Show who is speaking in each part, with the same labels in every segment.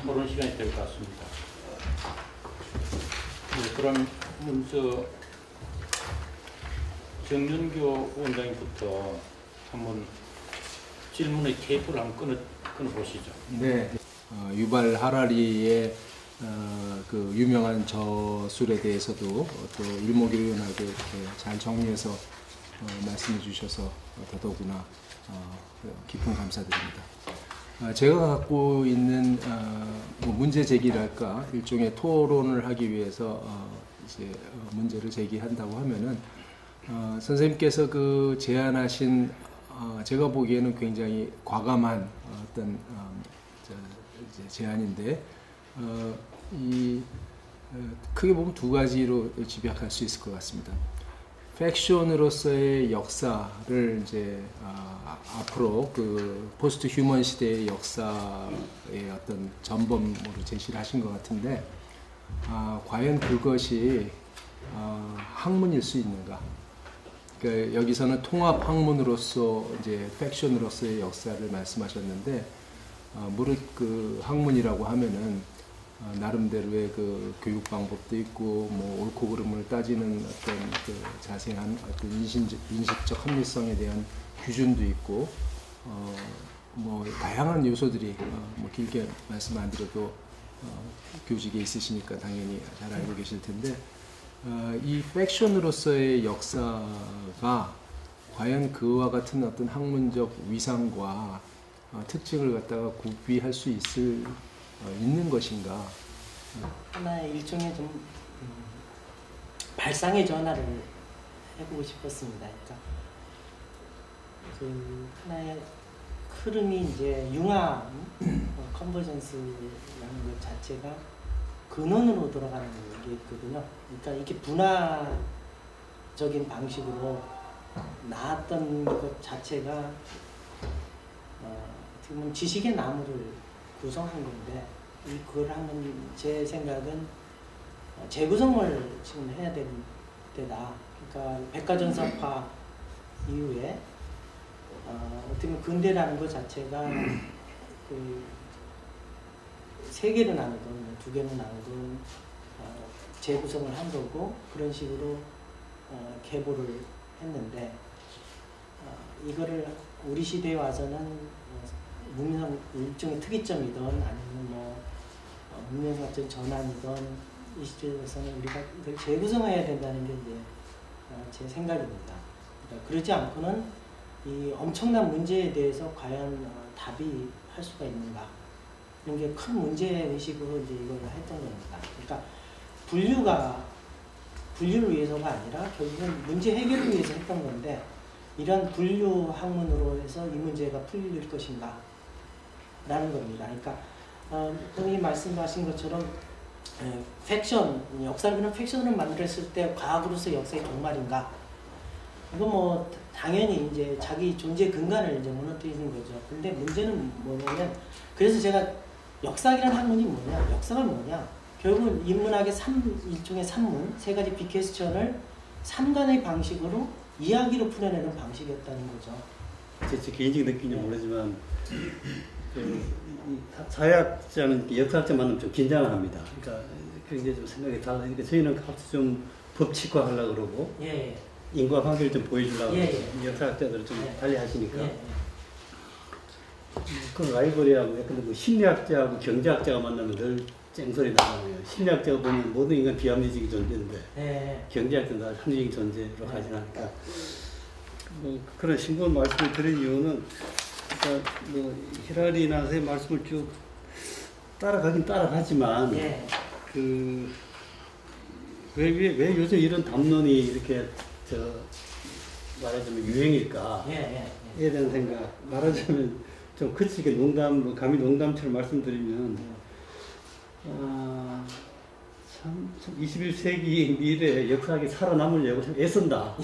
Speaker 1: 토론 시간이 될 것 같습니다. 네, 그럼 먼저 정윤교 원장님부터 한번 질문의 테이프를 한번 끊어보시죠.
Speaker 2: 네, 유발 하라리의 그 유명한 저술에 대해서도 또 일목요연하게 이렇게 잘 정리해서 말씀해 주셔서 더더구나 깊은 감사드립니다. 제가 갖고 있는 뭐 문제 제기랄까 일종의 토론을 하기 위해서 이제 문제를 제기한다고 하면은 선생님께서 그 제안하신 제가 보기에는 굉장히 과감한 어떤 제안인데 크게 보면 두 가지로 집약할 수 있을 것 같습니다. 팩션으로서의 역사를 이제 앞으로 그 포스트 휴먼 시대의 역사의 어떤 전범으로 제시를 하신 것 같은데 과연 그것이 학문일 수 있는가? 그러니까 여기서는 통합 학문으로서 이제 팩션으로서의 역사를 말씀하셨는데 무릇 그 학문이라고 하면은 나름대로의 그 교육 방법도 있고 뭐 옳고 그름을 따지는 어떤 그 자세한 어떤 인식적 합리성에 대한 기준도 있고 뭐 다양한 요소들이 뭐 길게 말씀 안 드려도 교직에 있으시니까 당연히 잘 알고 계실 텐데 이 팩션으로서의 역사가 과연 그와 같은 어떤 학문적 위상과 특징을 갖다가 구비할 수 있는 것인가?
Speaker 3: 하나의 일종의 좀 발상의 전환을 해보고 싶었습니다. 그러니까 그 하나의 흐름이 이제 융합, 컨버전스라는 것 자체가 근원으로 돌아가는 게 있거든요. 그러니까 이게 분화적인 방식으로 나왔던 것 자체가 지금 지식의 나무를 구성한 건데 그걸 하는 제 생각은 재구성을 지금 해야 되는 때다. 그러니까 백과전선파 이후에 어떻게 보면 근대라는 것 자체가 그 세 개로 나누든 두 개로 나누든 재구성을 한 거고 그런 식으로 계보를 했는데 이거를 우리 시대에 와서는 문명 일종의 특이점이든 아니면 뭐 문명사적 전환이든 이 시대에서는 우리가 이걸 재구성해야 된다는 게 이제 제 생각입니다. 그러니까 그러지 않고는 이 엄청난 문제에 대해서 과연 답이 할 수가 있는가 이런 게 큰 문제 의식으로 이제 이걸 했던 겁니다. 그러니까 분류를 위해서가 아니라 결국은 문제 해결을 위해서 했던 건데 이런 분류 학문으로 해서 이 문제가 풀릴 것인가 라는 겁니다. 그러니까 형님 말씀하신 것처럼 팩션, 역사를 그냥 팩션으로 만들었을 때 과학으로서 역사의 종말인가? 이거 뭐 당연히 이제 자기 존재 근간을 이제 무너뜨리는 거죠. 근데 문제는 뭐냐면 그래서 제가 역사학이라는 학문이 뭐냐? 역사가 뭐냐? 결국은 인문학의 일종의 산문, 세 가지 빅퀘스천을 3간의 방식으로 이야기로 풀어내는 방식이었다는 거죠.
Speaker 4: 제 개인적인 느낌인지 모르지만 사회학자는 역사학자 만나면 좀 긴장을 합니다. 그러니까 굉장히 좀 생각이 달라니까 저희는 좀 법칙화 하려고 그러고
Speaker 3: 예.
Speaker 4: 인과관계를 좀 보여주려고
Speaker 3: 예.
Speaker 4: 역사학자들은 좀 달리 하시니까 그 라이벌이하고 근데 뭐 심리학자하고 경제학자가 만나면 늘 쨍소리 나잖아요. 심리학자가 보면 모든 인간 비합리적인 존재인데 경제학자는 다 합리적인 존재로 가지 않으니까 뭐 그런 신분 말씀을 드린 이유는 그러니까 뭐 히라리나 선생님 말씀을 쭉 따라가긴 따라가지만 그 왜 요즘 이런 담론이 이렇게 말하자면 유행일까에 대한 생각 말하자면 좀 그치게 감히 농담처럼 말씀드리면 참 21세기 미래에 역사학이 살아남으려고 참 애쓴다.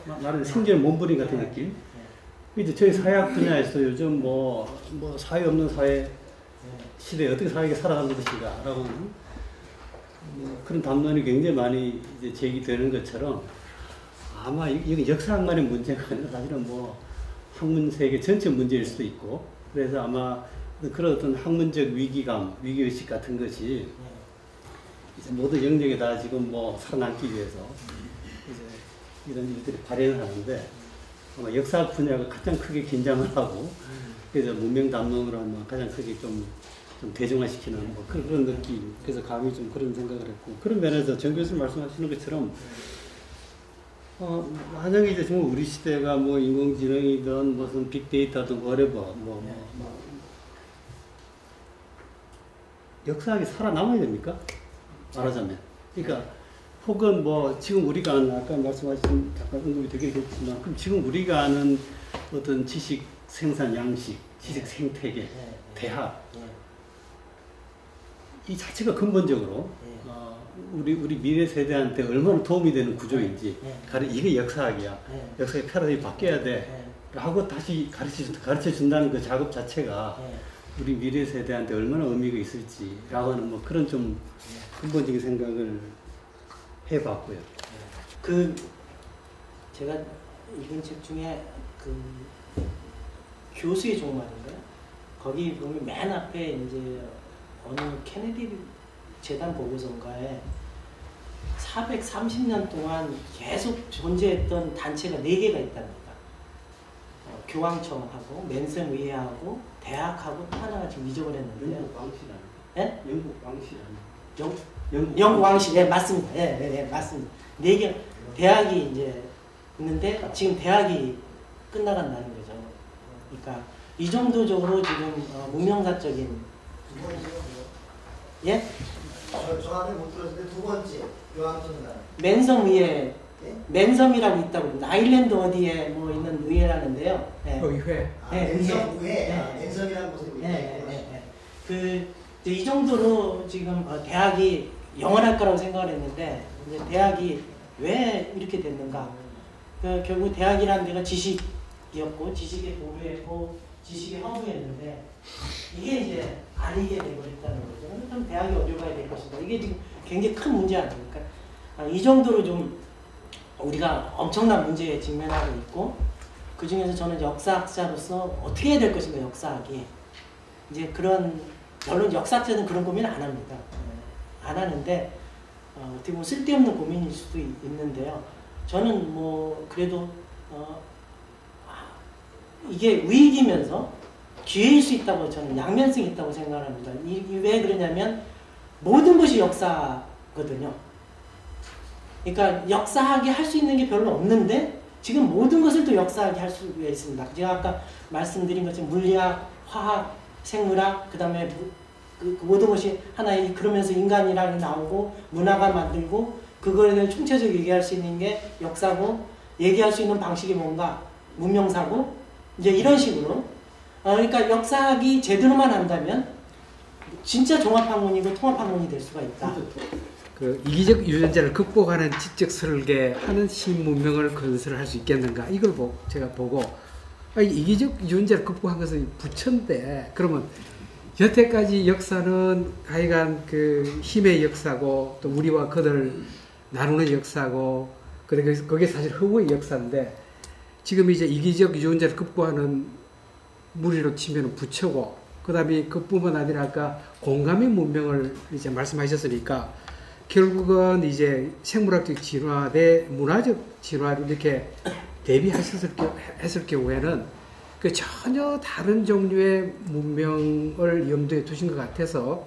Speaker 4: 말하자면 생존의 몸부림 같은 느낌. 이제 저희 사회학 분야에서 요즘 뭐 사회 없는 사회 시대에 어떻게 사회가 살아가는 것인가 라고 그런 담론이 굉장히 많이 이제 제기되는 것처럼 아마 이건 역사학만의 문제가 아니라 사실은 뭐 학문 세계 전체 문제일 수도 있고 그래서 아마 그런 어떤 학문적 위기감, 위기의식 같은 것이
Speaker 3: 네.
Speaker 4: 이제 모든 영역에 다 지금 뭐 살아남기 위해서 이제 이런 일들이 발현을 하는데 아마 역사학 분야가 가장 크게 긴장을 하고 그래서 문명 담론으로 하면 가장 크게 좀 대중화시키는 뭐 그런 느낌. 그래서 감히 좀 그런 생각을 했고 그런 면에서 정 교수님 말씀하시는 것처럼 만약에 이제 정말 우리 시대가 뭐 인공지능이든 무슨 빅데이터든 whatever 뭐 역사학이 살아남아야 됩니까? 말하자면. 그러니까 혹은 뭐 지금 우리가 아는 아까 말씀하신 잠깐 언급이 되겠지만 그럼 지금 우리가 아는 어떤 지식 생산 양식, 지식 생태계, 대학 이 자체가 근본적으로 우리 미래 세대한테 얼마나 도움이 되는 구조인지 이게 역사학이야. 역사의 패러다임이 바뀌어야 돼. 라고 다시 가르쳐 준다는 그 작업 자체가 우리 미래 세대한테 얼마나 의미가 있을지라고 하는 뭐 그런 좀 근본적인 생각을 해봤고요.
Speaker 3: 제가 읽은 책 중에 교수의 종말인가요? 거기 보면 맨 앞에 이제 어느 케네디 재단 보고서인가에 430년 동안 계속 존재했던 단체가 4개가 있답니다. 교황청하고 맨섬의회하고 대학하고 또 하나가 지금 이적을 했는데요.
Speaker 4: 영국 왕실
Speaker 3: 예?
Speaker 4: 영국 왕실
Speaker 3: 영국 왕실, 예, 맞습니다. 예, 맞습니다. 4개 대학이 이제 있는데 지금 대학이 끝나간다는 거죠. 그러니까 이 정도적으로 지금 문명사적인 예?
Speaker 5: 정확히 못 들었는데 두 번째 교황청단
Speaker 3: 맨섬 의회 맨섬이라고 있다고 아일랜드 어디에 뭐 있는 의회라는데요. 예.
Speaker 2: 의회.
Speaker 5: 맨섬 의회. 맨섬이라는 곳에 있다.
Speaker 3: 이 정도로 지금 대학이 영원할 거라고 생각을 했는데 이제 대학이 왜 이렇게 됐는가? 결국 대학이라는 데가 지식이었고 지식의 보루였고 지식의 허브였는데 이게 이제 아니게 되버렸다는 거죠. 그럼 대학이 어디로 가야 될 것인가? 이게 지금 굉장히 큰 문제 아닙니까? 이 정도로 좀 우리가 엄청난 문제에 직면하고 있고 그 중에서 저는 역사학자로서 어떻게 해야 될 것인가 역사학이 이제 그런 물론 역사학자는 그런 고민 안 합니다. 안 하는데 어떻게 보면 쓸데없는 고민일 수도 있는데요. 저는 뭐 그래도 이게 위기면서 기회일 수 있다고 저는 양면성이 있다고 생각합니다. 왜 그러냐면 모든 것이 역사거든요. 그러니까 역사학이 할 수 있는 게 별로 없는데 지금 모든 것을 또 역사학이 할 수가 있습니다. 제가 아까 말씀드린 것처럼 물리학, 화학, 생물학, 그 다음에 그 모든 것이 하나의 그러면서 인간이라는 게 나오고 문화가 만들고 그거에 대해 총체적으로 얘기할 수 있는 게 역사고 얘기할 수 있는 방식이 뭔가 문명사고 이제 이런 식으로 그러니까 역사학이 제대로만 한다면 진짜 종합학문이고 통합학문이 될 수가 있다.
Speaker 2: 그 이기적 유전자를 극복하는 지적 설계하는 신문명을 건설할 수 있겠는가 이걸 제가 보고 이기적 유전자를 극복한 것은 부처인데 그러면 여태까지 역사는 하여간 그 힘의 역사고 또 우리와 그들 나누는 역사고 그게 사실 허구의 역사인데 지금 이제 이기적 유전자를 극복하는 무리로 치면 부처고 그 다음에 그뿐만 아니라 아까 공감의 문명을 이제 말씀하셨으니까 결국은 이제 생물학적 진화 대 문화적 진화를 이렇게 대비했을 경우에는 그 전혀 다른 종류의 문명을 염두에 두신 것 같아서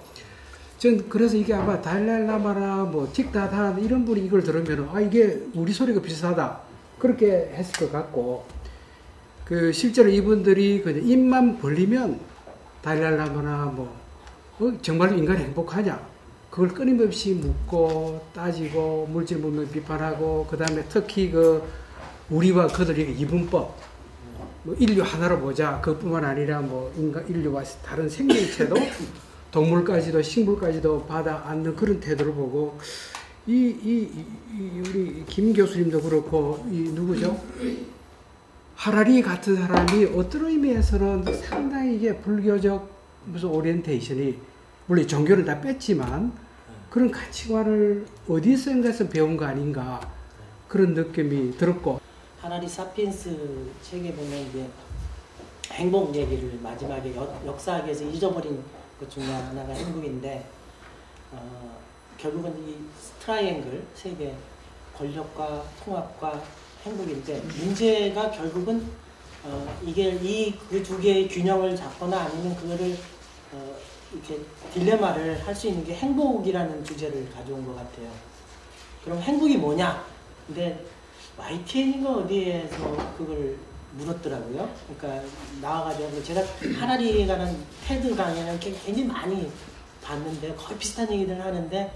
Speaker 2: 전 그래서 이게 아마 달랄라마나 뭐 틱다다 이런 분이 이걸 들으면 이게 우리 소리가 비슷하다 그렇게 했을 것 같고 그 실제로 이분들이 그냥 입만 벌리면 달랄라마나 뭐 정말로 인간이 행복하냐 그걸 끊임없이 묻고 따지고 물질 문명 비판하고 그 다음에 특히 그 우리와 그들의 이분법 뭐 인류 하나로 보자 그뿐만 아니라 뭐 인류와 다른 생명체도 동물까지도 식물까지도 받아 안는 그런 태도를 보고 우리 김 교수님도 그렇고 누구죠? 하라리 같은 사람이 어떤 의미에서는 상당히 이게 불교적 무슨 오리엔테이션이 물론 종교는 다 뺐지만 그런 가치관을 어디선가에서 배운 거 아닌가 그런 느낌이 들었고
Speaker 3: 하라리 사피엔스 책에 보면 이제 행복 얘기를 마지막에 역사학에서 잊어버린 것 중에 하나가 행복인데 결국은 이 트라이앵글 세계 권력과 통합과 행복인데 문제가 결국은 이게 그 두 개의 균형을 잡거나 아니면 그거를 이렇게 딜레마를 할 수 있는 게 행복이라는 주제를 가져온 것 같아요. 그럼 행복이 뭐냐? 근데 YTN인가 어디에서 그걸 물었더라고요. 그러니까 나와가지고 제가 하라리에 관한 테드 강의는 굉장히 많이 봤는데 거의 비슷한 얘기들을 하는데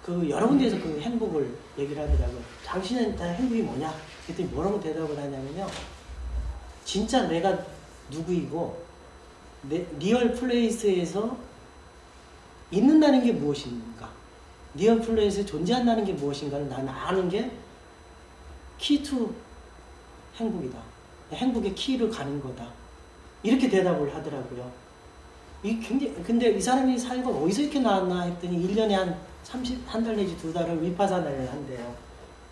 Speaker 3: 그 여러 군데에서 그 행복을 얘기를 하더라고요. 당신은 다 행복이 뭐냐? 그랬더니 뭐라고 대답을 하냐면요. 진짜 내가 누구이고 리얼 플레이스에서 있는다는 게 무엇인가? 리얼 플레이스에 존재한다는 게 무엇인가를 나는 아는 게 키 투 행복이다. 행복의 키를 가는 거다. 이렇게 대답을 하더라고요. 근데 이 사람이 사유가 어디서 이렇게 나왔나 했더니 1년에 한 달 내지 2달을 위파사나를 한대요.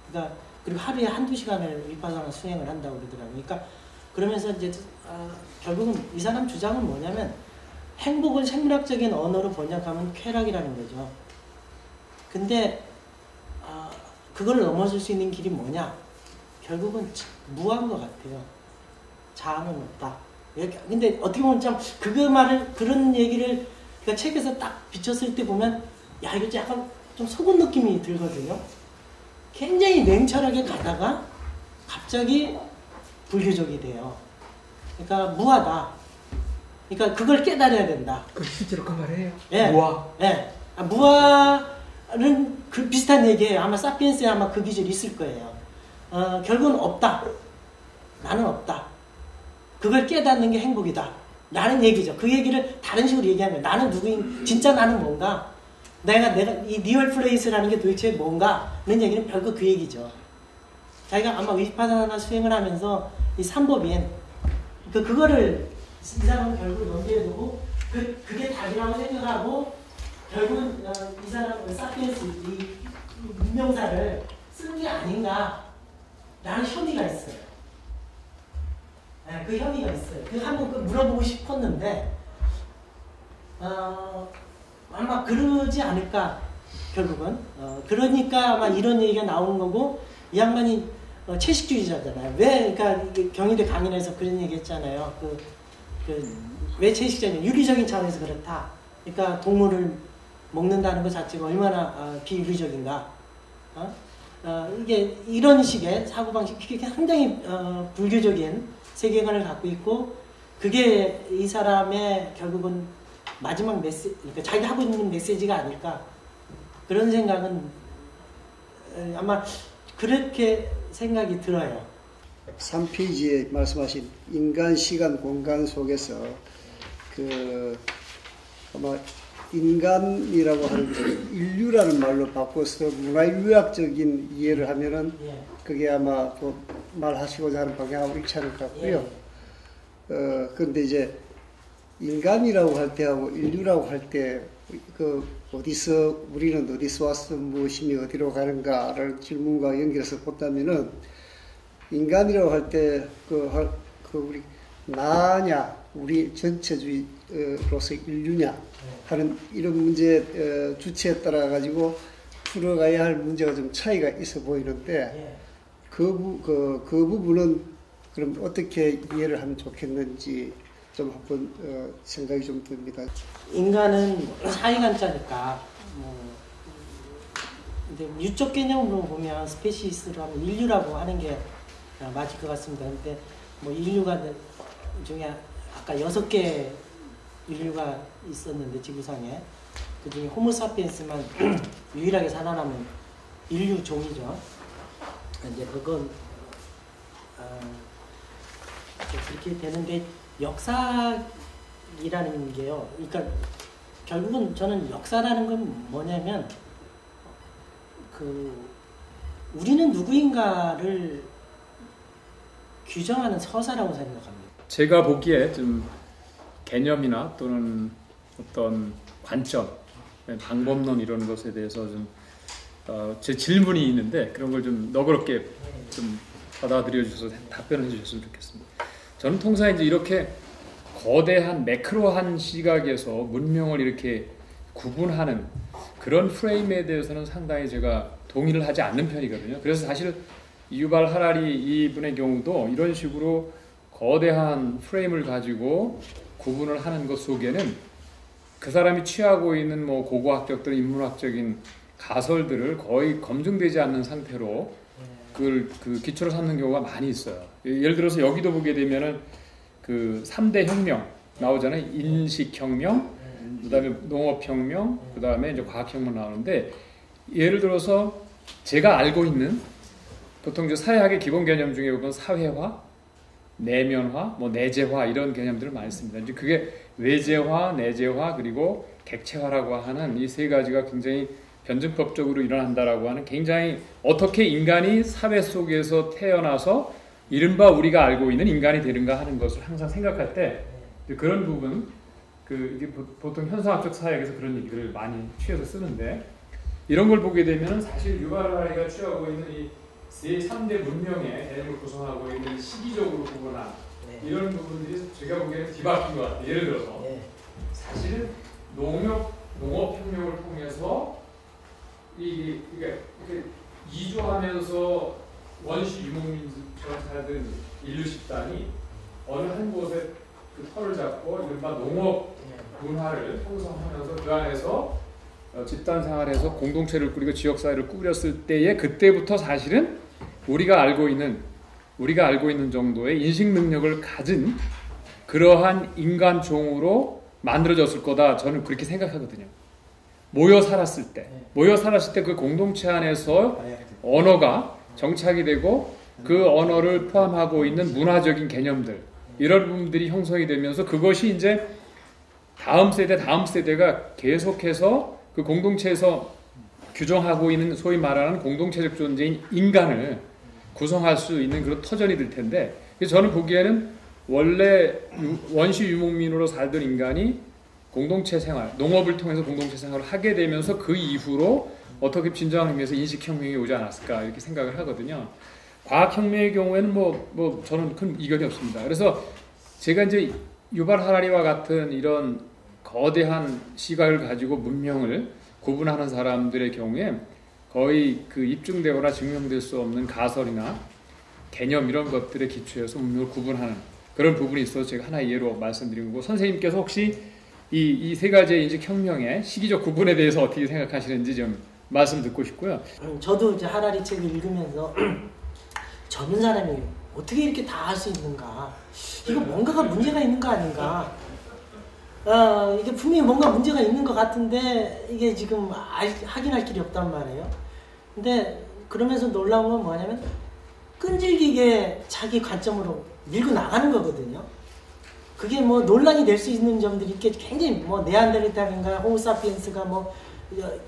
Speaker 3: 그러니까 그리고 하루에 1~2시간을 위파사나 수행을 한다고 그러더라고요. 그러니까 그러면서 이제 결국은 이 사람 주장은 뭐냐면 행복을 생물학적인 언어로 번역하면 쾌락이라는 거죠. 근데 그걸 넘어설 수 있는 길이 뭐냐? 결국은 무한 것 같아요. 자아는 없다. 근데 어떻게 보면 참 그런 얘기를 그러니까 책에서 딱 비쳤을 때 보면 야 이거 약간 좀 속은 느낌이 들거든요. 굉장히 냉철하게 가다가 갑자기 불교적이 돼요. 그러니까 무하다. 그러니까 그걸 깨달아야 된다.
Speaker 2: 그 실제로 그 말이에요?
Speaker 3: 예.
Speaker 2: 무아.
Speaker 3: 예. 무아는 그 비슷한 얘기예요. 아마 사피엔스에 아마 그 기질이 있을 거예요. 결국은 없다. 나는 없다. 그걸 깨닫는 게 행복이다. 라는 얘기죠. 그 얘기를 다른 식으로 얘기하면 나는 누구인, 진짜 나는 뭔가, 내가 이 리얼 플레이스라는 게 도대체 뭔가는 얘기는 별거 그 얘기죠. 자기가 아마 위파사나 수행을 하면서 이 삼법인, 그거를 이 사람은 결국 염두에 두고 그게 답이라고 생각하고 결국은 이 사람은 사피엔스 이 문명사를 쓰는 게 아닌가 라는 혐의가 있어요. 네, 그 혐의가 있어요. 한번 물어보고 싶었는데 아마 그러지 않을까 결국은 그러니까 아마 이런 얘기가 나오는 거고 이 양반이 채식주의자잖아요. 왜 그러니까 경희대 강연에서 그런 얘기 했잖아요. 왜 채식주의냐? 윤리적인 차원에서 그렇다. 그러니까 동물을 먹는다는 것 자체가 얼마나 비윤리적인가. 이게 이런 식의 사고방식, 그게 상당히 불교적인 세계관을 갖고 있고, 그게 이 사람의 결국은 마지막 메시지, 그러니까 자기가 하고 있는 메시지가 아닐까. 그런 생각은 아마 그렇게 생각이 들어요.
Speaker 5: 3페이지에 말씀하신 인간, 시간, 공간 속에서 아마 인간이라고 하는 인류라는 말로 바꿔서 문화인류학적인 이해를 하면은 그게 아마 말하시고자 하는 방향하고 일치하는 것 같고요. 그런데 이제 인간이라고 할 때하고 인류라고 할 때 우리는 어디서 왔어, 무엇이니 어디로 가는가라는 질문과 연결해서 본다면은 인간이라고 할 때 우리 나냐, 우리 전체주의로서 인류냐 하는 이런 문제 주체에 따라 가지고 풀어가야 할 문제가 좀 차이가 있어 보이는데 그 부분은 그럼 어떻게 이해를 하면 좋겠는지 좀 한번 생각이 좀 듭니다.
Speaker 3: 인간은 사이간자니까 근데 유적 개념으로 보면 스페시스로 하면 인류라고 하는 게 맞을 것 같습니다. 근데 인류가 중에 아까 6개 인류가 있었는데 지구상에 그 중에 호모사피엔스만 유일하게 살아남은 인류 종이죠. 이제 그건 그렇게 되는데 역사이라는 게요. 그러니까 결국은 저는 역사라는 건 뭐냐면 우리는 누구인가를 규정하는 서사라고 생각합니다.
Speaker 6: 제가 보기에 좀 개념이나 또는 어떤 관점, 방법론 이런 것에 대해서 좀 제 질문이 있는데 그런 걸 좀 너그럽게 좀 받아들여 주셔서 답변해 주셨으면 좋겠습니다. 저는 통상 이제 이렇게 거대한 매크로한 시각에서 문명을 이렇게 구분하는 그런 프레임에 대해서는 상당히 제가 동의를 하지 않는 편이거든요. 그래서 사실 유발 하라리 이분의 경우도 이런 식으로 거대한 프레임을 가지고 구분을 하는 것 속에는 그 사람이 취하고 있는 뭐 고고학적 또는 인문학적인 가설들을 거의 검증되지 않는 상태로 그걸 그 기초로 삼는 경우가 많이 있어요. 예를 들어서 여기도 보게 되면은 그 3대 혁명 나오잖아요. 인식혁명, 그 다음에 농업혁명, 그 다음에 이제 과학혁명 나오는데 예를 들어서 제가 알고 있는 보통 이제 사회학의 기본 개념 중에 보면 사회화, 내면화, 뭐 내재화 이런 개념들을 많이 씁니다. 이제 그게 외재화, 내재화 그리고 객체화라고 하는 이 세 가지가 굉장히 변증법적으로 일어난다라고 하는 굉장히 어떻게 인간이 사회 속에서 태어나서 이른바 우리가 알고 있는 인간이 되는가 하는 것을 항상 생각할 때 그런 부분 이게 보통 현상학적 사회에서 그런 얘기를 많이 취해서 쓰는데 이런 걸 보게 되면 사실 유발 하라리가 취하고 있는 이 세 3대 문명의 개념을 구성하고 있는 시기적으로 구분한 이런 부분들이 제가 보기에는 뒤바뀐 것 같아요. 예를 들어서 사실은 농업혁명을 통해서 이게 이주하면서 원시 유목민처럼 살던 인류 집단이 어느 한 곳에 그 터를 잡고 이른바 농업 문화를 형성하면서 그 안에서 집단 생활에서 공동체를 꾸리고 지역사회를 꾸렸을 때에 그때부터 사실은 우리가 알고 있는 정도의 인식 능력을 가진 그러한 인간종으로 만들어졌을 거다. 저는 그렇게 생각하거든요. 모여 살았을 때 그 공동체 안에서 언어가 정착이 되고 그 언어를 포함하고 있는 문화적인 개념들 이런 부분들이 형성이 되면서 그것이 이제 다음 세대가 계속해서 그 공동체에서 규정하고 있는 소위 말하는 공동체적 존재인 인간을 구성할 수 있는 그런 터전이 될 텐데 저는 보기에는 원래 원시 유목민으로 살던 인간이 공동체 생활, 농업을 통해서 공동체 생활을 하게 되면서 그 이후로 어떻게 진정한 의미에서 인식혁명이 오지 않았을까 이렇게 생각을 하거든요. 과학혁명의 경우에는 뭐 저는 큰 이견이 없습니다. 그래서 제가 이제 유발 하라리와 같은 이런 거대한 시각을 가지고 문명을 구분하는 사람들의 경우에 거의 그 입증되거나 증명될 수 없는 가설이나 개념 이런 것들에 기초해서 문명을 구분하는 그런 부분이 있어서 제가 하나의 예로 말씀드린 거고 선생님께서 혹시 이 세 가지의 인식혁명의 시기적 구분에 대해서 어떻게 생각하시는지 좀 말씀 듣고 싶고요.
Speaker 3: 저도 이제 하라리 책을 읽으면서 젊은 사람이 어떻게 이렇게 다 할 수 있는가? 이거 뭔가가 문제가 있는 거 아닌가? 이게 분명히 뭔가 문제가 있는 것 같은데 이게 지금 확인할 길이 없단 말이에요. 근데 그러면서 놀라운 건 뭐냐면 끈질기게 자기 관점으로 밀고 나가는 거거든요. 그게 뭐 논란이 될 수 있는 점들이 이렇게 굉장히 뭐 네안데르탈인가 호모사피엔스가 뭐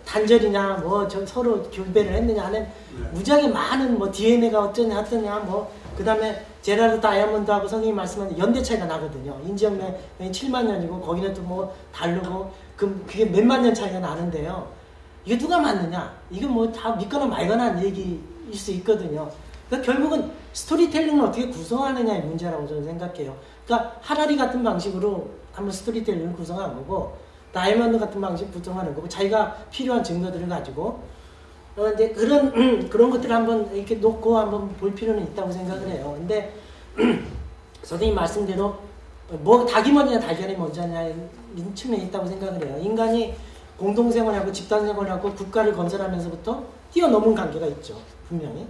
Speaker 3: 단절이냐 뭐 서로 교배를 했느냐 하는 무지하게 많은 뭐 DNA가 어쩌냐 뭐 그 다음에 제라르드 다이아몬드하고 선생님이 말씀하신 연대 차이가 나거든요. 인지혁명이 7만 년이고 거기는 또 뭐 다르고 그게 몇만 년 차이가 나는데요. 이게 누가 맞느냐? 이게 뭐 다 믿거나 말거나 한 얘기일 수 있거든요. 그러니까 결국은 스토리텔링을 어떻게 구성하느냐의 문제라고 저는 생각해요. 그러니까 하라리 같은 방식으로 한번 스토리텔링을 구성하는 거고 다이아몬드 같은 방식 구성하는 거고 자기가 필요한 증거들을 가지고 근데 그런 것들을 한번 이렇게 놓고 한번 볼 필요는 있다고 생각을 해요. 근데 선생님 말씀대로 뭐 닭이 먼저냐 달걀이 먼저냐의 측면이 있다고 생각을 해요. 인간이 공동생활하고 집단생활하고 국가를 건설하면서부터 뛰어넘은 관계가 있죠. 분명히.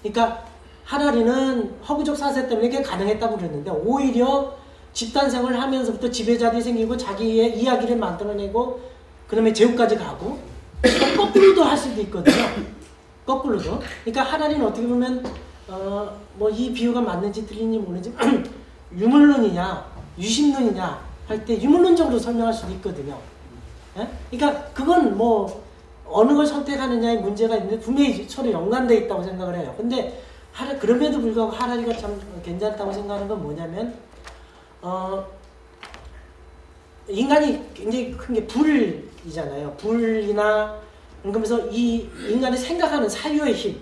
Speaker 3: 그러니까 하라리는 허구적 사세 때문에 그게 가능했다고 그랬는데 오히려 집단생활을 하면서부터 지배자들이 생기고 자기의 이야기를 만들어내고 그 다음에 제국까지 가고 거꾸로도 할 수도 있거든요. 거꾸로도. 그러니까 하라리는 어떻게 보면 뭐 이 비유가 맞는지 틀린지 모르는지 유물론이냐 유심론이냐 할 때 유물론적으로 설명할 수도 있거든요. 예? 그러니까 그건 뭐 어느 걸 선택하느냐의 문제가 있는데 분명히 서로 연관되어 있다고 생각을 해요. 근데 그럼에도 불구하고 하라리가 참 괜찮다고 생각하는 건 뭐냐면 인간이 굉장히 큰 게 불이잖아요. 불이나 그러면서 이 인간이 생각하는 사유의 힘,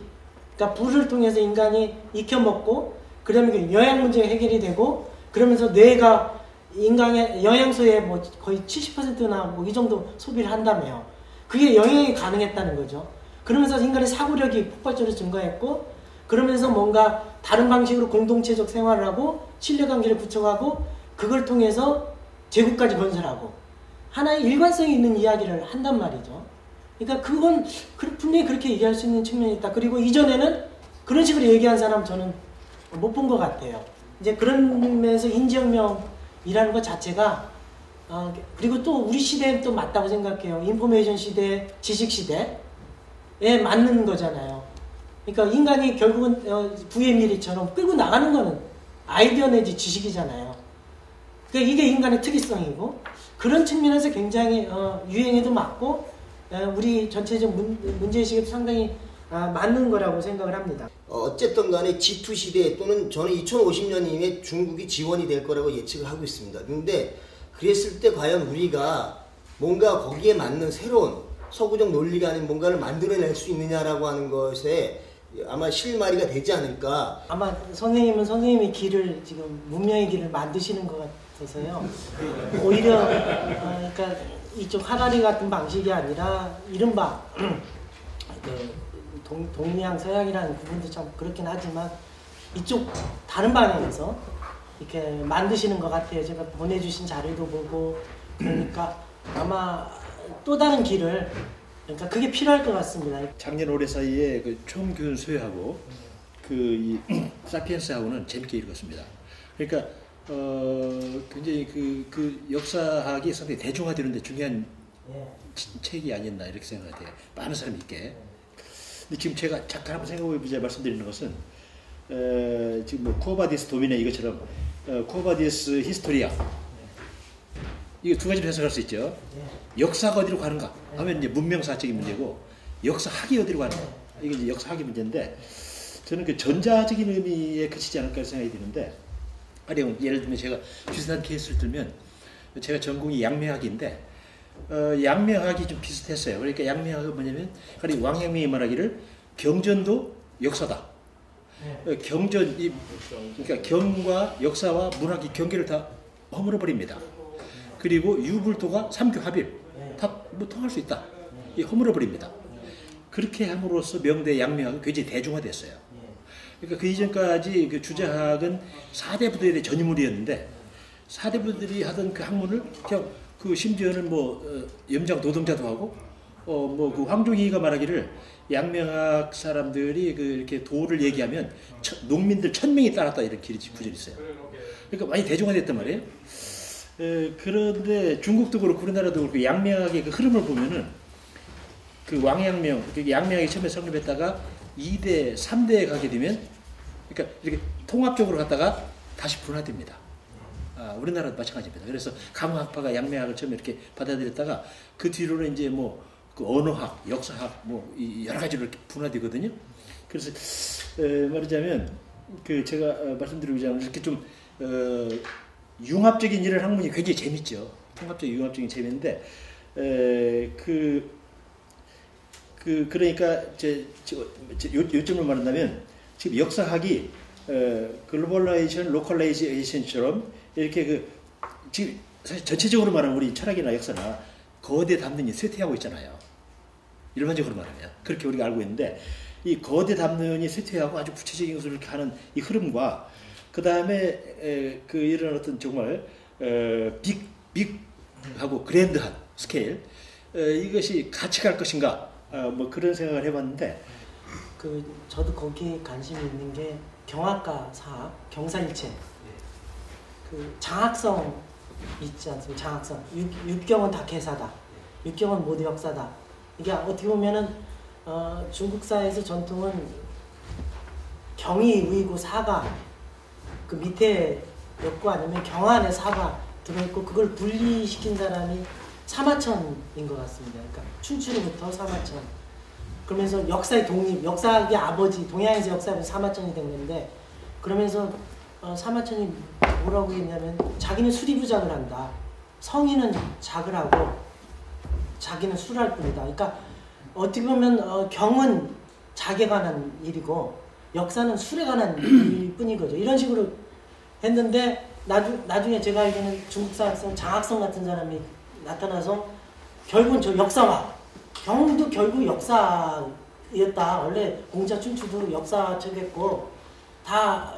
Speaker 3: 그러니까 불을 통해서 인간이 익혀먹고 그러면 영양 문제가 해결이 되고 그러면서 뇌가 인간의 영양소의 뭐 거의 70%나 뭐 이 정도 소비를 한다며요. 그게 영향이 가능했다는 거죠. 그러면서 인간의 사고력이 폭발적으로 증가했고, 그러면서 뭔가 다른 방식으로 공동체적 생활을 하고 신뢰관계를 구축하고 그걸 통해서 제국까지 건설하고 하나의 일관성이 있는 이야기를 한단 말이죠. 그러니까 그건 분명히 그렇게 얘기할 수 있는 측면이 있다. 그리고 이전에는 그런 식으로 얘기한 사람 저는 못 본 것 같아요. 이제 그런 면에서 인지혁명이라는 것 자체가 그리고 또 우리 시대에 또 맞다고 생각해요. 인포메이션 시대, 지식 시대에 맞는 거잖아요. 그러니까 인간이 결국은 부의 미래처럼 끌고 나가는 거는 아이디어 내지 지식이잖아요. 그러니까 이게 인간의 특이성이고, 그런 측면에서 굉장히 유행에도 맞고 우리 전체적 문제의식에도 상당히 맞는 거라고 생각을 합니다.
Speaker 7: 어쨌든 간에 G2 시대 또는 저는 2050년 이후에 중국이 지원이 될 거라고 예측을 하고 있습니다. 그런데 그랬을 때 과연 우리가 뭔가 거기에 맞는 새로운 서구적 논리가 아닌 뭔가를 만들어낼 수 있느냐라고 하는 것에 아마 실마리가 되지 않을까.
Speaker 3: 아마 선생님은 선생님의 길을 지금 문명의 길을 만드시는 것 같아서요. 오히려 그러니까 이쪽 하라리 같은 방식이 아니라 이른바 동양 서양이라는 부분도 참 그렇긴 하지만 이쪽 다른 방향에서 이렇게 만드시는 것 같아요. 제가 보내주신 자료도 보고 그러니까 아마 또 다른 길을, 그러니까 그게 필요할 것 같습니다.
Speaker 8: 작년 올해 사이에 그 총균 소회하고 그 사피엔스하고는 재밌게 읽었습니다. 그러니까 굉장히 그 역사학이 상당히 대중화되는데 중요한 책이 아니었나 이렇게 생각해요. 많은 사람이 있게. 근데 지금 제가 잠깐 한번 생각해보자 말씀드리는 것은 지금 뭐 쿠어바디스 도미네 이것처럼 쿠어바디스 히스토리아 이거 두 가지로 해석할 수 있죠. 역사가 어디로 가는가 하면 이제 문명사적인 문제고, 역사학이 어디로 가는가 이게 이제 역사학의 문제인데, 저는 그 전자적인 의미에 그치지 않을까 생각이 드는데, 예를 들면 제가 비슷한 케이스를 들면 제가 전공이 양명학인데 양명학이 좀 비슷했어요. 그러니까 양명학은 뭐냐면 왕陽明이 말하기를 경전도 역사다. 경전이 그러니까 경과 역사와 문학이 경계를 다 허물어 버립니다. 그리고 유불도가 삼교합일 다 뭐 통할 수 있다. 이 허물어 버립니다. 그렇게 함으로써 명대 양명학은 굉장히 대중화됐어요. 그러니까 그 이전까지 그 주자학은 4대 부들의 전유물이었는데 4대 부들이 하던 그 학문을 그냥 그 심지어는 뭐 염장 노동자도 하고 뭐 그 황종이가 말하기를 양명학 사람들이 그 이렇게 도를 얘기하면 농민들 1000명이 따랐다 이런 구절이 있어요. 그러니까 많이 대중화됐단 말이에요. 그런데 중국도 그렇고 우리나라도 그렇고 양명학의 그 흐름을 보면은 그 왕양명, 양명학이 처음에 성립했다가 2대, 3대에 가게 되면 그러니까 이렇게 통합적으로 갔다가 다시 분화됩니다. 우리나라도 마찬가지입니다. 그래서 강화학파가 양명학을 처음에 이렇게 받아들였다가 그 뒤로는 이제 뭐 그 언어학, 역사학 뭐 여러 가지로 이렇게 분화되거든요. 그래서 말하자면 그 제가 말씀드리자면 이렇게 좀 융합적인 이런 학문이 굉장히 재밌죠. 통합적인 융합적인 재미인데 그러니까 요점을 말한다면 지금 역사학이 글로벌라이제이션, 로컬라이제이션처럼 이렇게 지금 사실 전체적으로 말하면 우리 철학이나 역사나 거대 담론이 쇠퇴하고 있잖아요. 일반적으로 말하면 그렇게 우리가 알고 있는데 이 거대 담론이 쇠퇴하고 아주 구체적인 것을 이렇게 하는 이 흐름과 그 다음에 그 이런 어떤 정말 빅하고 그랜드한 스케일 이것이 같이 갈 것인가 뭐 그런 생각을 해봤는데
Speaker 3: 저도 거기에 관심이 있는 게 경학과 사학, 경사일체 그 장학성 있지 않습니까? 장학성 육경은 다 개사다. 육경은 모두 역사다. 이게 어떻게 보면은 중국사에서 전통은 경이 우이고 사가 그 밑에 엮고 아니면 경 안에 사가 들어있고 그걸 분리시킨 사람이 사마천인 것 같습니다. 그러니까 춘추로부터 사마천. 그러면서 역사의 독립, 역사의 아버지, 동양에서 역사의 아버지 사마천이 된 건데 그러면서 사마천이 뭐라고 했냐면 자기는 수리부작을 한다. 성인은 작을 하고 자기는 술할 뿐이다. 그러니까 어떻게 보면 경은 작에 관한 일이고 역사는 술에 관한 일뿐인 거죠. 이런 식으로 했는데 나중에 제가 알기로는 중국 사학성 장학성 같은 사람이 나타나서 결국은 저 역사화 경도 결국 역사였다. 원래 공자 춘추도 역사책했고 다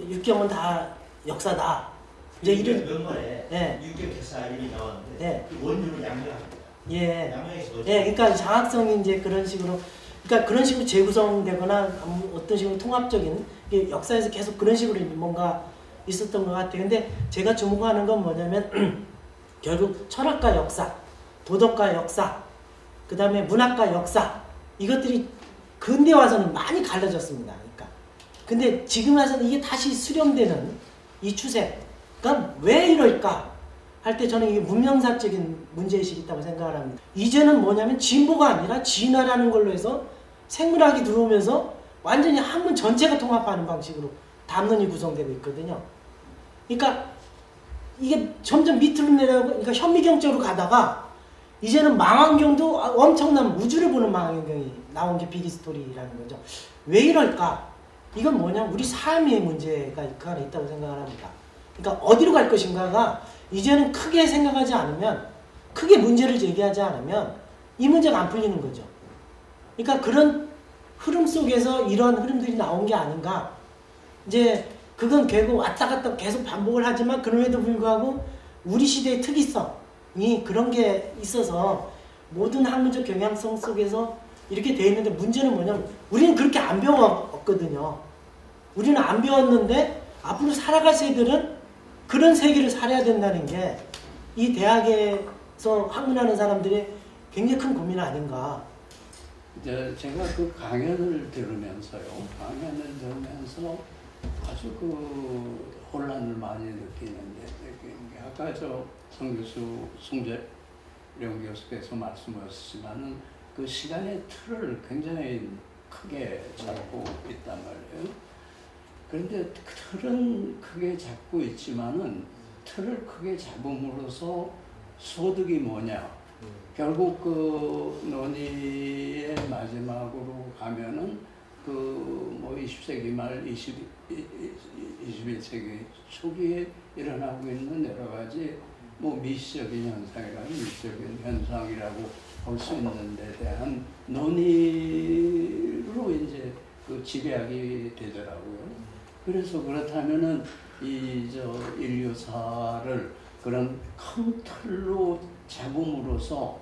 Speaker 3: 육경은 다 역사다. 이제 이런
Speaker 8: 명말에
Speaker 3: 네.
Speaker 8: 육경개사 이름이 나왔는데
Speaker 3: 네.
Speaker 8: 그 원료를 양명합니다.
Speaker 3: 예.
Speaker 8: 양명해서 넣었죠.
Speaker 3: 예, 그러니까 장학성이 이제 그런 식으로 그러니까 그런 식으로 재구성되거나 어떤 식으로 통합적인 역사에서 계속 그런 식으로 뭔가 있었던 것 같아요. 근데 제가 주목하는 건 뭐냐면 결국 철학과 역사, 도덕과 역사, 그 다음에 문학과 역사 이것들이 근대 와서는 많이 갈라졌습니다. 그러니까 근데 지금 와서는 이게 다시 수렴되는 이 추세. 그러니까 왜 이럴까 할 때 저는 이게 문명사적인 문제의식이 있다고 생각을 합니다. 이제는 뭐냐면 진보가 아니라 진화라는 걸로 해서 생물학이 들어오면서 완전히 학문 전체가 통합하는 방식으로 담론이 구성되고 있거든요. 그러니까 이게 점점 밑으로 내려가고 그러니까 현미경적으로 가다가 이제는 망원경도 엄청난 우주를 보는 망원경이 나온 게 빅스토리라는 거죠. 왜 이럴까? 이건 뭐냐? 우리 삶의 문제가 그 안에 있다고 생각을 합니다. 그러니까 어디로 갈 것인가가 이제는 크게 생각하지 않으면 크게 문제를 제기하지 않으면 이 문제가 안 풀리는 거죠. 그러니까 그런 흐름 속에서 이런 흐름들이 나온 게 아닌가. 이제 그건 결국 왔다 갔다 계속 반복을 하지만 그럼에도 불구하고 우리 시대의 특이성이 그런 게 있어서 모든 학문적 경향성 속에서 이렇게 돼 있는데 문제는 뭐냐면 우리는 그렇게 안 배웠거든요. 우리는 안 배웠는데 앞으로 살아갈 세대들은 그런 세계를 살아야 된다는 게 이 대학에서 학문하는 사람들의 굉장히 큰 고민 아닌가.
Speaker 9: 이제 제가 그 강연을 들으면서요. 강연을 들으면서 아주 그 혼란을 많이 느끼는 게 아까 저 성 교수, 송재령 교수께서 말씀하셨지만은 그 시간의 틀을 굉장히 크게 잡고 있단 말이에요. 그런데 틀은 크게 잡고 있지만은 틀을 크게 잡음으로써 소득이 뭐냐? 결국 그 논의의 마지막으로 가면은 그 뭐 20세기 말 21세기 초기에 일어나고 있는 여러 가지 뭐 미시적인 현상이라면 미시적인 현상이라고 볼 수 있는 데 대한 논의로 이제 그 지배하게 되더라고요. 그래서 그렇다면은 이 저 인류사를 그런 큰 틀로 잡음으로써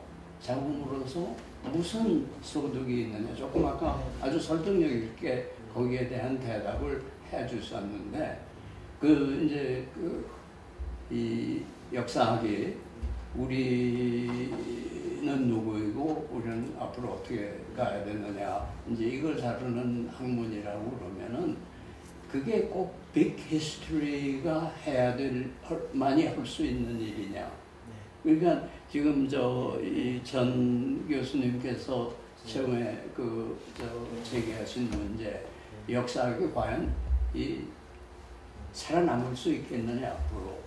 Speaker 9: 무슨 소득이 있느냐. 조금 아까 아주 설득력 있게 거기에 대한 대답을 해 주셨는데 그 이제 그 이 역사학이 우리는 누구이고 우리는 앞으로 어떻게 가야 되느냐 이제 이걸 다루는 학문이라고 그러면은 그게 꼭 빅 히스토리가 해야 될 많이 할 수 있는 일이냐. 그러니까 지금 이 전 교수님께서 처음에 제기하신 문제 역사학이 과연 이 살아남을 수 있겠느냐 앞으로.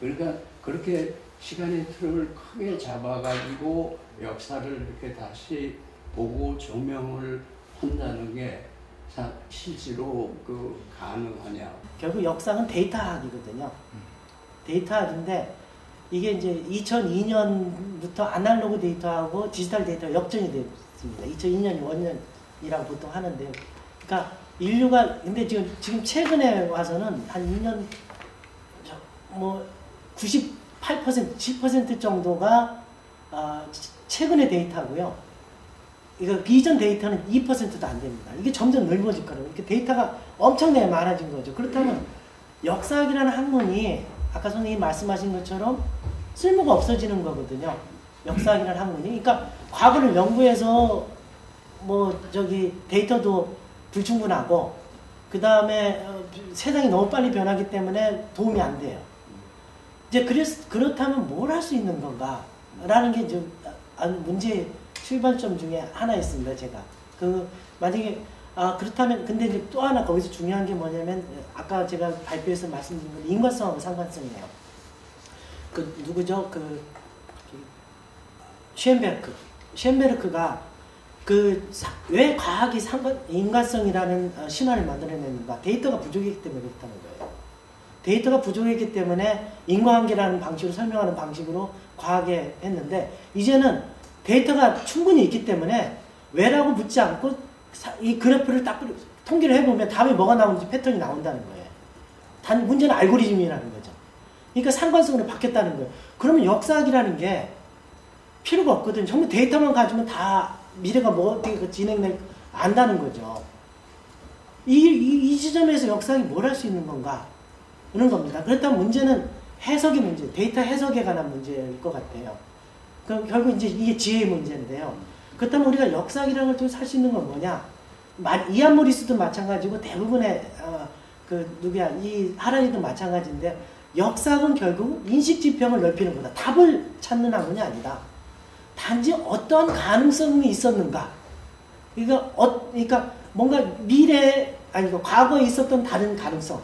Speaker 9: 그러니까 그렇게 시간의 틀을 크게 잡아가지고 역사를 이렇게 다시 보고 조명을 한다는 게 실제로 그 가능하냐?
Speaker 3: 결국 역사는 데이터학이거든요. 데이터학인데 이게 이제 2002년부터 아날로그 데이터하고 디지털 데이터가 역전이 됐습니다. 2002년이 원년이라고 보통 하는데요. 그러니까 인류가 근데 지금 최근에 와서는 한 2년 뭐 98% 7% 정도가 최근의 데이터고요. 이거 이전 데이터는 2%도 안 됩니다. 이게 점점 넓어질 거라고. 이렇게 데이터가 엄청나게 많아진 거죠. 그렇다면 역사학이라는 학문이 아까 선생님이 말씀하신 것처럼 쓸모가 없어지는 거거든요. 역사학이라는 학문이. 그러니까 과거를 연구해서 데이터도 불충분하고 그 다음에 세상이 너무 빨리 변하기 때문에 도움이 안 돼요. 이제 그렇다면 뭘 할 수 있는 건가? 라는 게 이제 문제의 출발점 중에 하나였습니다, 제가. 만약에, 그렇다면, 근데 이제 또 하나 거기서 중요한 게 뭐냐면, 아까 제가 발표에서 말씀드린 건 인과성하고 상관성이에요. 누구죠? 쉔베르크가 왜 과학이 인과성이라는 신화를 만들어냈는가? 데이터가 부족했기 때문에 그렇다는 거예요. 데이터가 부족했기 때문에 인과관계라는 방식으로 설명하는 방식으로 과하게 했는데 이제는 데이터가 충분히 있기 때문에 왜라고 묻지 않고 이 그래프를 딱 통계를 해보면 답이 뭐가 나오는지 패턴이 나온다는 거예요. 단 문제는 알고리즘이라는 거죠. 그러니까 상관성으로 바뀌었다는 거예요. 그러면 역사학이라는 게 필요가 없거든요. 전부 데이터만 가지면 다 미래가 뭐 어떻게 진행될 안다는 거죠. 이 지점에서 역사학이 뭘 할 수 있는 건가? 이런 겁니다. 그렇다면 문제는 해석의 문제, 데이터 해석에 관한 문제일 것 같아요. 그럼 결국 이제 이게 지혜의 문제인데요. 그렇다면 우리가 역사학이라는 걸 통해서 할 수 있는 건 뭐냐? 이안 모리스도 마찬가지고 대부분의 이 하라리도 마찬가지인데 역사학은 결국 인식 지평을 넓히는 거다. 답을 찾는 학문이 아니다. 단지 어떠한 가능성이 있었는가? 그러니까 뭔가 과거에 있었던 다른 가능성,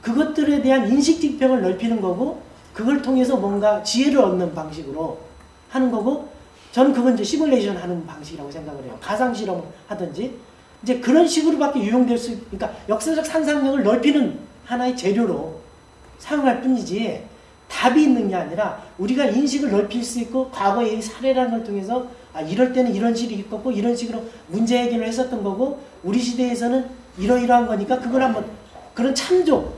Speaker 3: 그것들에 대한 인식 지평을 넓히는 거고, 그걸 통해서 뭔가 지혜를 얻는 방식으로 하는 거고, 저는 그건 이제 시뮬레이션 하는 방식이라고 생각을 해요. 가상 실험을 하든지 이제 그런 식으로밖에 유용될 수, 그러니까 역사적 상상력을 넓히는 하나의 재료로 사용할 뿐이지 답이 있는 게 아니라 우리가 인식을 넓힐 수 있고 과거의 사례라는 걸 통해서 이럴 때는 이런 식이 있었고 이런 식으로 문제 해결을 했었던 거고 우리 시대에서는 이러이러한 거니까 그걸 한번 그런 참조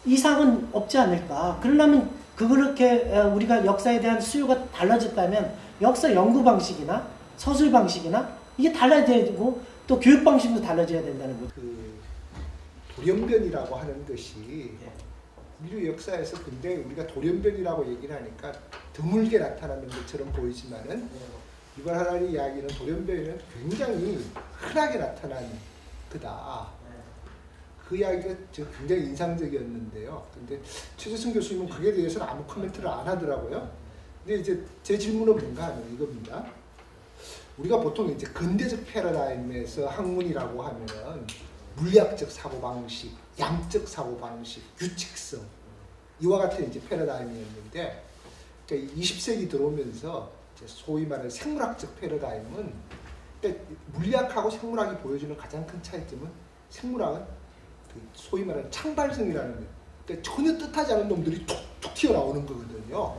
Speaker 3: 이상은 없지 않을까. 그러려면 그렇게 우리가 역사에 대한 수요가 달라졌다면 역사 연구 방식이나 서술 방식이나 이게 달라져야 되고 또 교육 방식도 달라져야 된다는 거죠.
Speaker 10: 돌연변이라고 하는 것이 인류 역사에서 굉장히 우리가 돌연변이라고 얘기를 하니까 드물게 나타나는 것처럼 보이지만은 유발 하라리 이야기는 돌연변이는 굉장히 흔하게 나타난 거다. 그 이야기가 굉장히 인상적이었는데요. 근데 최재승 교수님은 그에 대해서는 아무 코멘트를 안 하더라고요. 근데 이제 제 질문은 뭔가 하면 이겁니다. 우리가 보통 이제 근대적 패러다임에서 학문이라고 하면은 물리학적 사고방식, 양적 사고방식, 규칙성 이와 같은 이제 패러다임이었는데 그러니까 20세기 들어오면서 이제 소위 말하는 생물학적 패러다임은 그러니까 물리학하고 생물학이 보여주는 가장 큰 차이점은 생물학은 소위 말하는 창발성이라는 그러니까 전혀 뜻하지 않은 놈들이 툭툭 튀어나오는 거거든요.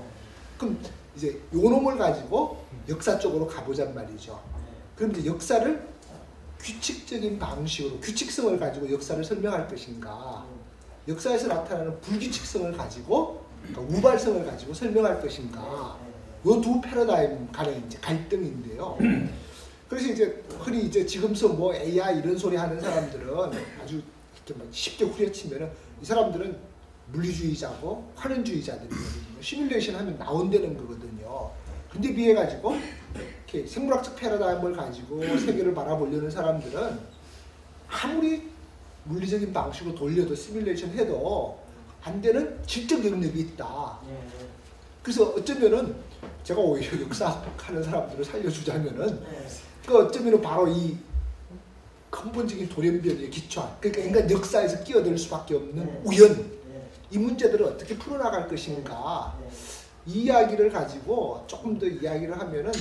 Speaker 10: 그럼 이제 요 놈을 가지고 역사 쪽으로 가보잔 말이죠. 그럼 이제 역사를 규칙적인 방식으로 규칙성을 가지고 역사를 설명할 것인가, 역사에서 나타나는 불규칙성을 가지고 그러니까 우발성을 가지고 설명할 것인가, 요 두 패러다임 간의 이제 갈등인데요. 그래서 이제 흔히 이제 지금서 뭐 AI 이런 소리 하는 사람들은 아주 이렇게 쉽게 후려치면은 이 사람들은 물리주의자고 환원주의자들이거든요. 시뮬레이션 하면 나온다는 거거든요. 근데 비해 가지고 이렇게 생물학적 패러다임을 가지고 세계를 바라보려는 사람들은 아무리 물리적인 방식으로 돌려도 시뮬레이션 해도 안 되는 질적 영역이 있다. 그래서 어쩌면은 제가 오히려 역사하는 사람들을 살려주자면은 그 어쩌면은 바로 이 근본적인 돌연변이의 기초한 그러니까 인간 역사에서 끼어들 수밖에 없는 우연 이 문제들을 어떻게 풀어나갈 것인가 이 이야기를 가지고 조금 더 이야기를 하면은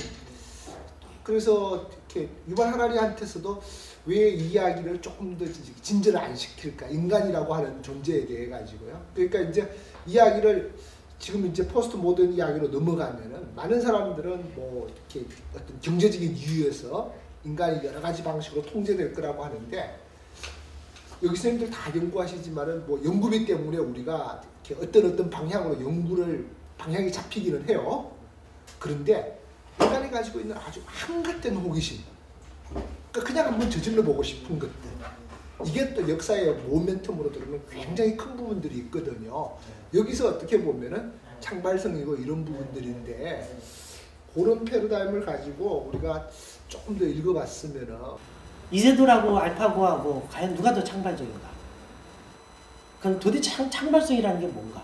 Speaker 10: 그래서 이렇게 유발 하라리한테서도 왜 이 이야기를 조금 더 진전을 안 시킬까 인간이라고 하는 존재에 대해 가지고요. 그러니까 이제 이야기를 지금 이제 포스트 모던 이야기로 넘어가면은 많은 사람들은 뭐 이렇게 어떤 경제적인 이유에서 인간이 여러 가지 방식으로 통제될 거라고 하는데 여기 선생님들 다 연구하시지만은 뭐 연구비 때문에 우리가 이렇게 어떤 방향으로 연구를 방향이 잡히기는 해요. 그런데 인간이 가지고 있는 아주 한갓된 호기심, 그러니까 그냥 한번 저질러 보고 싶은 것들, 이게 또 역사의 모멘텀으로 들어오면 굉장히 큰 부분들이 있거든요. 여기서 어떻게 보면은 창발성이고 이런 부분들인데 그런 패러다임을 가지고 우리가 조금 더 읽어봤으면은
Speaker 3: 이세돌하고 알파고하고 과연 누가 더 창발적인가? 그럼 도대체 창발성이라는 게 뭔가?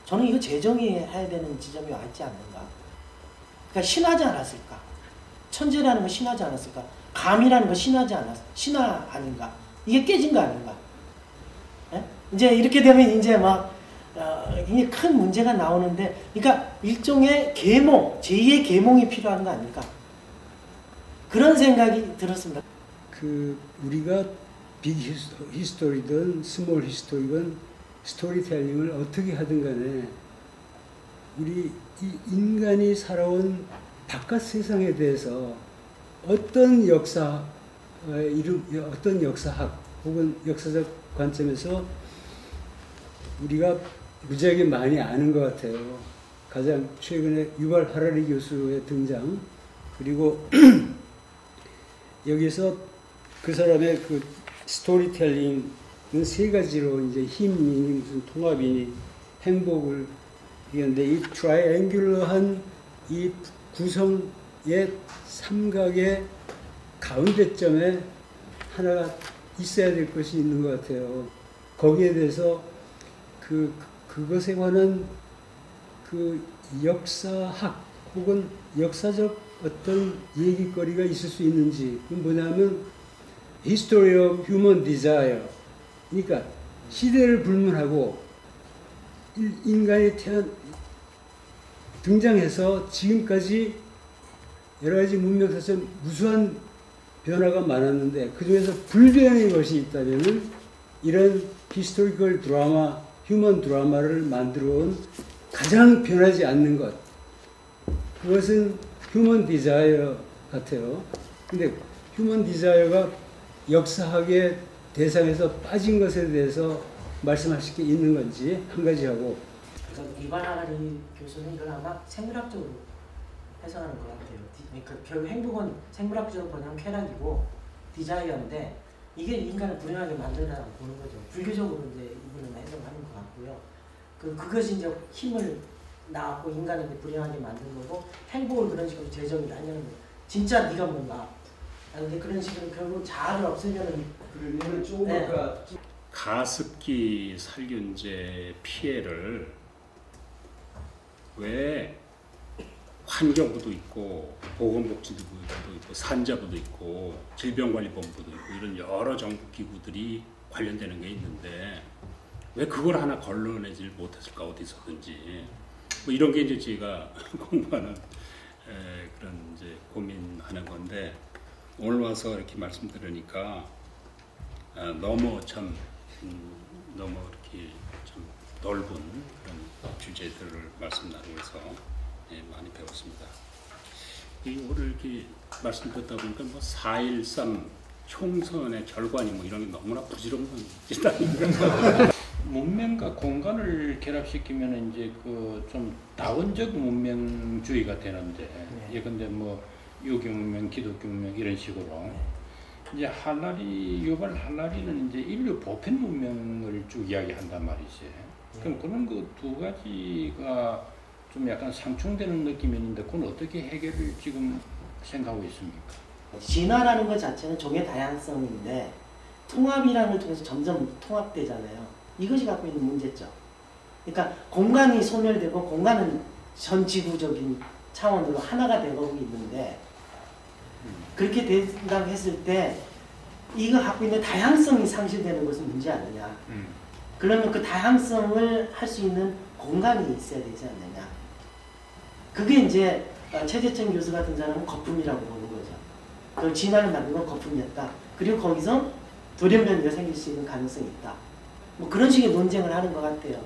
Speaker 3: 저는 이거 재정의해야 되는 지점이 와 있지 않는가? 그러니까 신하지 않았을까? 천재라는 거 신하지 않았을까? 감이라는 거 신하 아닌가? 이게 깨진 거 아닌가? 예? 이제 이렇게 되면 이제 막 굉장히 큰 문제가 나오는데, 그러니까 일종의 계몽, 제2의 계몽이 필요한 거 아닐까? 그런 생각이 들었습니다.
Speaker 5: 우리가 빅 히스토리든 스몰 히스토리든
Speaker 11: 스토리텔링을 어떻게 하든 간에 우리 이 인간이 살아온 바깥 세상에 대해서 어떤 어떤 역사학 혹은 역사적 관점에서 우리가 무지하게 많이 아는 것 같아요. 가장 최근에 유발 하라리 교수의 등장, 그리고 여기서 그 사람의 그 스토리텔링은 세 가지로 이제 힘이니 무슨 통합이니 행복을 이겼는데, 이 트라이앵귤러한 이 구성의 삼각의 가운데점에 하나가 있어야 될 것이 있는 것 같아요. 거기에 대해서 그것에 관한 그 역사학 혹은 역사적 어떤 얘기거리가 있을 수 있는지, 그건 뭐냐면 History of Human Desire, 그러니까 시대를 불문하고 인간이 등장해서 지금까지 여러 가지 문명사에서 무수한 변화가 많았는데 그 중에서 불변의 것이 있다면 이런 히스토리컬 드라마, 휴먼 드라마를 만들어온 가장 변하지 않는 것, 그것은 휴먼 디자이어 같아요. 근데 휴먼 디자이어가 역사학의 대상에서 빠진 것에 대해서 말씀하실 게 있는 건지 한 가지 하고.
Speaker 3: 유발 하라리 교수는 이걸 아마 생물학적으로 해석하는 것 같아요. 그러니까 결국 행복은 생물학적으로 보면 쾌락이고 디자이어인데 이게 인간을 불행하게 만들어라고 보는 거죠. 불교적으로 이제 이분은 해석하는 것 같고요. 그것이 이제 힘을 낳고 인간을 불행하게 만든 거고, 행복을 그런 식으로 제정을 하려는 거예요. 진짜 네가 뭔가. 근데 그런 식으로 결국 자아를 없애려는.
Speaker 2: 그러면 조금
Speaker 3: 네.
Speaker 2: 아까
Speaker 1: 가습기 살균제 피해를 왜 환경부도 있고 보건복지부도 있고 산자부도 있고 질병관리본부도 있고 이런 여러 정부기구들이 관련되는 게 있는데 왜 그걸 하나 걸러내질 못했을까, 어디서든지. 뭐 이런 게 이제 제가 공부하는 그런 이제 고민하는 건데, 오늘 와서 이렇게 말씀드리니까 너무 참 너무 이렇게 좀 넓은 그런 주제들을 말씀 나누면서 많이 배웠습니다. 오늘 이렇게 말씀 듣다 보니까 뭐 4.13 총선의 결과니 뭐 이런 게 너무나 부질없는 짓 아닙니까? 문명과 공간을 결합시키면 이제 그 좀 다원적 문명주의가 되는데, 예컨대 뭐 유교 문명, 기독교 문명 이런 식으로. 이제 유발 할라리는 이제 인류 보편 문명을 쭉 이야기한단 말이지. 그럼 그런 그 두 가지가 좀 약간 상충되는 느낌이 있는데, 그건 어떻게 해결을 지금 생각하고 있습니까?
Speaker 3: 진화라는 것 자체는 종의 다양성인데 통합이라는 걸 통해서 점점 통합되잖아요. 이것이 갖고 있는 문제점. 그러니까 공간이 소멸되고 공간은 전 지구적인 차원으로 하나가 되고 있는데, 그렇게 된다고 했을 때 이거 갖고 있는 다양성이 상실되는 것은 문제 아니냐. 그러면 그 다양성을 할 수 있는 공간이 있어야 되지 않느냐. 그게 이제 최재천 교수 같은 사람은 거품이라고 보는 거죠. 그 진화를 만든 건 거품이었다. 그리고 거기서 돌연변이가 생길 수 있는 가능성이 있다. 뭐 그런 식의 논쟁을 하는 것 같아요.